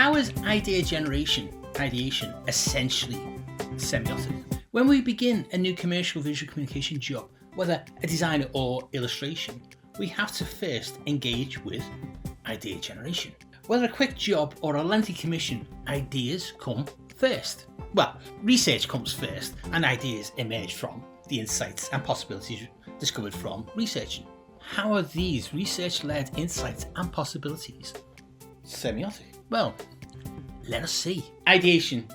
How is ideation essentially semiotic? When we begin a new commercial visual communication job, whether a design or illustration, we have to first engage with idea generation. Whether a quick job or a lengthy commission, ideas come first. Well, research comes first, and ideas emerge from the insights and possibilities discovered from researching. How are these research-led insights and possibilities semiotic? Well, let us see. Ideation.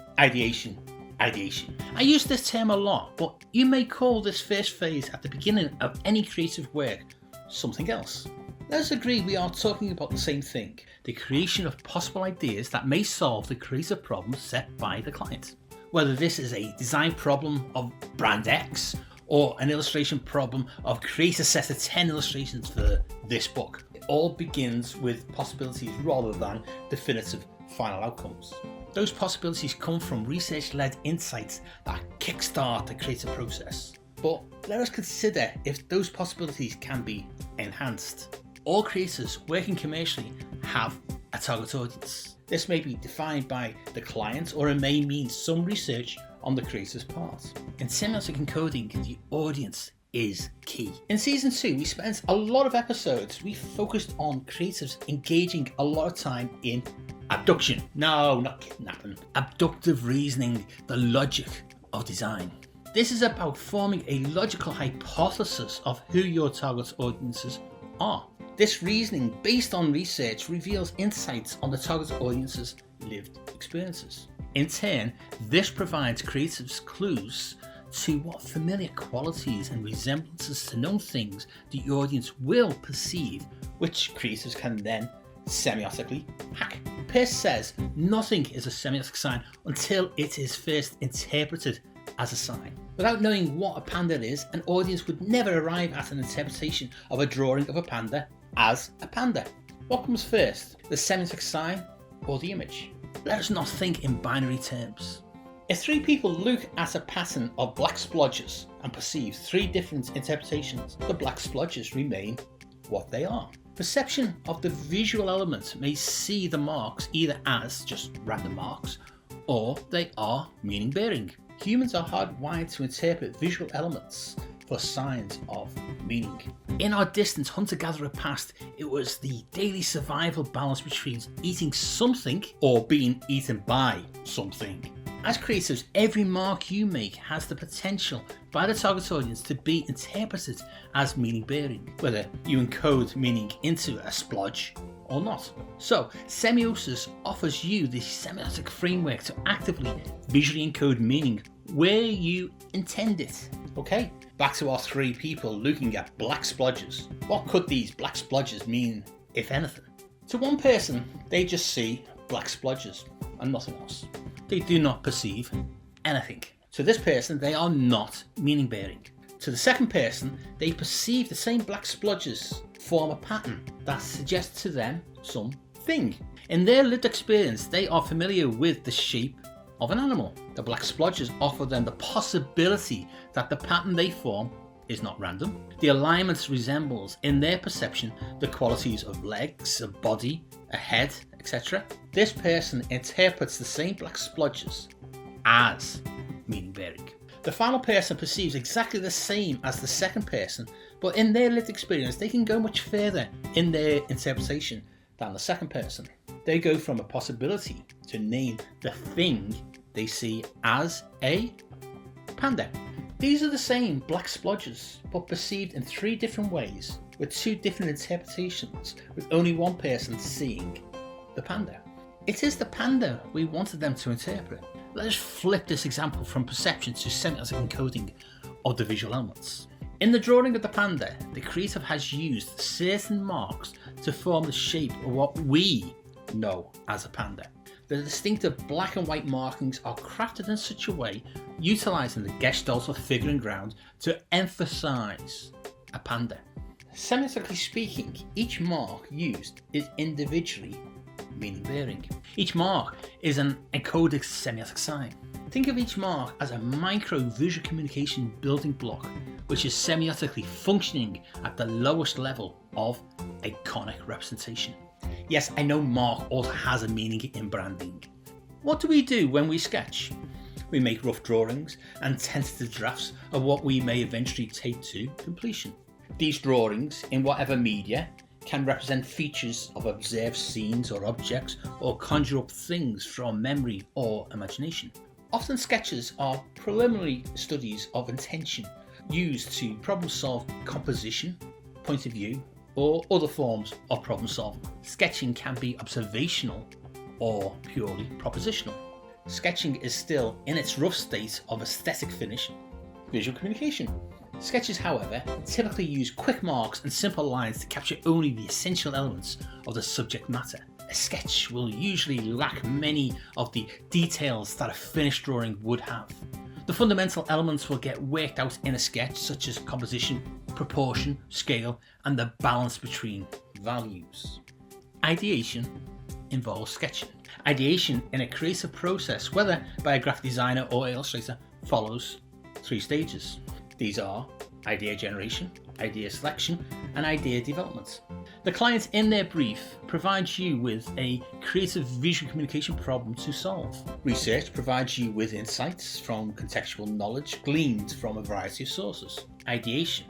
I use this term a lot, but you may call this first phase at the beginning of any creative work something else. Let us agree we are talking about the same thing, the creation of possible ideas that may solve the creative problem set by the client. Whether this is a design problem of brand X or an illustration problem of create a set of 10 illustrations for this book. It all begins with possibilities rather than definitive final outcomes. Those possibilities come from research-led insights that kickstart the creative process. But let us consider if those possibilities can be enhanced. All creators working commercially have a target audience. This may be defined by the client, or it may mean some research on the creator's part. In semiotic encoding, the audience is key. In season 2, we spent a lot of episodes. We focused on creatives engaging a lot of time in abduction. No, not kidnapping. Abductive reasoning, the logic of design. This is about forming a logical hypothesis of who your target audiences are. This reasoning, based on research, reveals insights on the target audience's lived experiences. In turn, this provides creatives clues to what familiar qualities and resemblances to known things the audience will perceive, which creatives can then semiotically hack. Peirce says nothing is a semiotic sign until it is first interpreted as a sign. Without knowing what a panda is, an audience would never arrive at an interpretation of a drawing of a panda as a panda. What comes first, the semiotic sign or the image? Let us not think in binary terms. If 3 people look at a pattern of black splodges and perceive 3 different interpretations, the black splodges remain what they are. Perception of the visual element may see the marks either as just random marks or they are meaning bearing. Humans are hardwired to interpret visual elements for signs of meaning. In our distant hunter-gatherer past, it was the daily survival balance between eating something or being eaten by something. As creatives, every mark you make has the potential by the target audience to be interpreted as meaning bearing, whether you encode meaning into a splodge or not. So, Semiosis offers you the semiotic framework to actively visually encode meaning where you intend it. Okay, back to our 3 people looking at black splodges. What could these black splodges mean, if anything? To one person, they just see black splodges and nothing else. They do not perceive anything. To this person, they are not meaning bearing. To the second person, they perceive the same black splodges form a pattern that suggests to them something. In their lived experience, they are familiar with the shape of an animal. The black splodges offer them the possibility that the pattern they form is not random. The alignment resembles, in their perception, the qualities of legs, a body, a head, etc. This person interprets the same black splodges as meaning bearing. The final person perceives exactly the same as the second person, but in their lived experience, they can go much further in their interpretation than the second person. They go from a possibility to name the thing they see as a panda. These are the same black splodges, but perceived in 3 different ways, with 2 different interpretations, with only one person seeing the panda. It is the panda we wanted them to interpret. Let us flip this example from perception to semiotic encoding of the visual elements. In the drawing of the panda, the creative has used certain marks to form the shape of what we know as a panda. The distinctive black and white markings are crafted in such a way, utilising the gestalt of figure and ground to emphasise a panda. Semiotically speaking, each mark used is individually meaning bearing. Each mark is an encoded semiotic sign. Think of each mark as a micro visual communication building block, which is semiotically functioning at the lowest level of iconic representation. Yes, I know mark also has a meaning in branding. What do we do when we sketch? We make rough drawings and tentative drafts of what we may eventually take to completion. These drawings, in whatever media, can represent features of observed scenes or objects, or conjure up things from memory or imagination. Often sketches are preliminary studies of intention used to problem solve composition, point of view, or other forms of problem solving. Sketching can be observational or purely propositional. Sketching is still in its rough state of aesthetic finish, visual communication. Sketches, however, typically use quick marks and simple lines to capture only the essential elements of the subject matter. A sketch will usually lack many of the details that a finished drawing would have. The fundamental elements will get worked out in a sketch, such as composition, proportion, scale, and the balance between values. Ideation involves sketching. Ideation in a creative process, whether by a graphic designer or illustrator, follows 3 stages. These are idea generation, idea selection, and idea development. The client in their brief provides you with a creative visual communication problem to solve. Research provides you with insights from contextual knowledge gleaned from a variety of sources. Ideation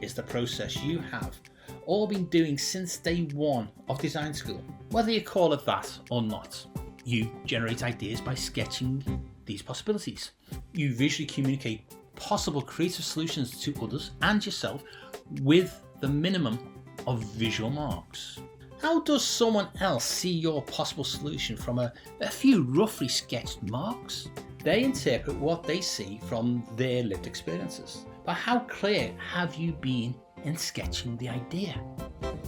is the process you have all been doing since day one of design school, whether you call it that or not. You generate ideas by sketching these possibilities. You visually communicate possible creative solutions to others and yourself with the minimum of visual marks. How does someone else see your possible solution from a few roughly sketched marks? They interpret what they see from their lived experiences. But how clear have you been in sketching the idea?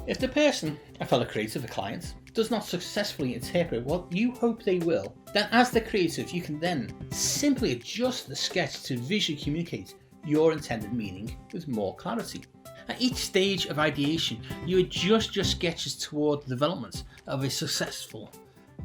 If the person, a fellow creative, a client, does not successfully interpret what you hope they will, then as the creative you can then simply adjust the sketch to visually communicate your intended meaning with more clarity. At each stage of ideation, you adjust your sketches toward the development of a successful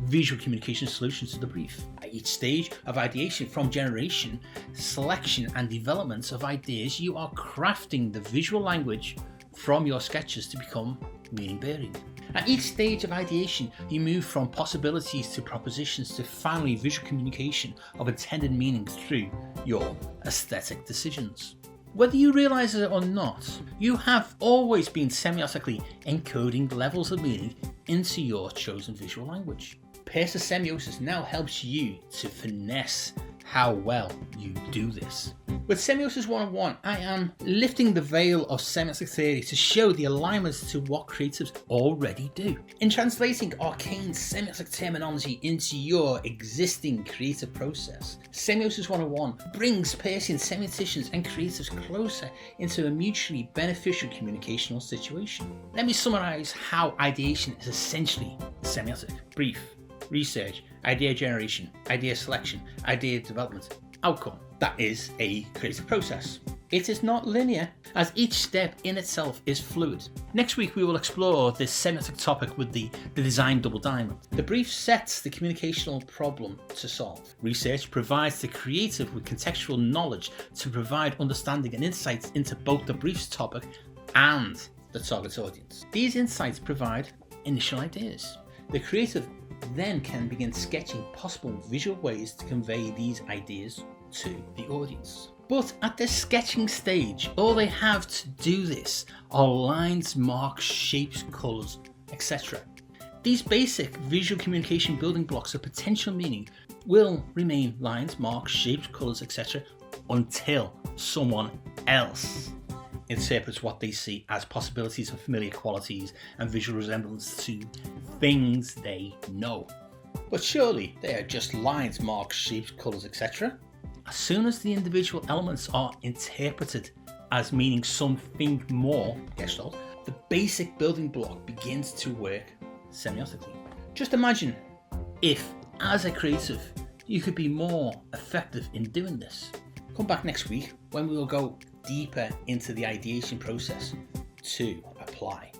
visual communication solution to the brief. At each stage of ideation, from generation, selection, and development of ideas, you are crafting the visual language from your sketches to become meaning-bearing. At each stage of ideation, you move from possibilities to propositions to finally visual communication of intended meanings through your aesthetic decisions. Whether you realize it or not, you have always been semiotically encoding levels of meaning into your chosen visual language. Personal semiosis now helps you to finesse how well you do this. With Semiosis 101, I am lifting the veil of semiotic theory to show the alignments to what creatives already do. In translating arcane semiotic terminology into your existing creative process, Semiosis 101 brings Persian semioticians and creatives closer into a mutually beneficial communicational situation. Let me summarize how ideation is essentially semiotic. Brief, research, idea generation, idea selection, idea development, outcome. That is a creative process. It is not linear, as each step in itself is fluid. Next week we will explore this semiotic topic with the design double diamond. The brief sets the communicational problem to solve. Research provides the creative with contextual knowledge to provide understanding and insights into both the brief's topic and the target audience. These insights provide initial ideas. The creative then can begin sketching possible visual ways to convey these ideas to the audience. But at the sketching stage, all they have to do this are lines, marks, shapes, colours, etc. These basic visual communication building blocks of potential meaning will remain lines, marks, shapes, colours, etc. until someone else interprets what they see as possibilities of familiar qualities and visual resemblance to things they know. But surely they are just lines, marks, shapes, colours, etc. As soon as the individual elements are interpreted as meaning something more, Gestalt, the basic building block begins to work semiotically. Just imagine if, as a creative, you could be more effective in doing this. Come back next week when we will go deeper into the ideation process to apply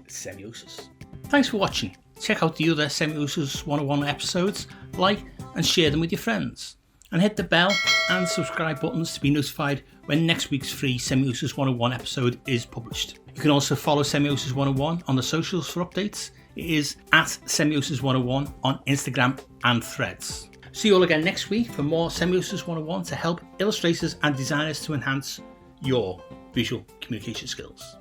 semiosis. Thanks for watching. Check out the other Semiosis 101 episodes, like and share them with your friends. and hit the bell and subscribe buttons to be notified when next week's free Semiosis 101 episode is published. You can also follow Semiosis 101 on the socials for updates. It is at Semiosis 101 on Instagram and Threads. See you all again next week for more Semiosis 101 to help illustrators and designers to enhance your visual communication skills.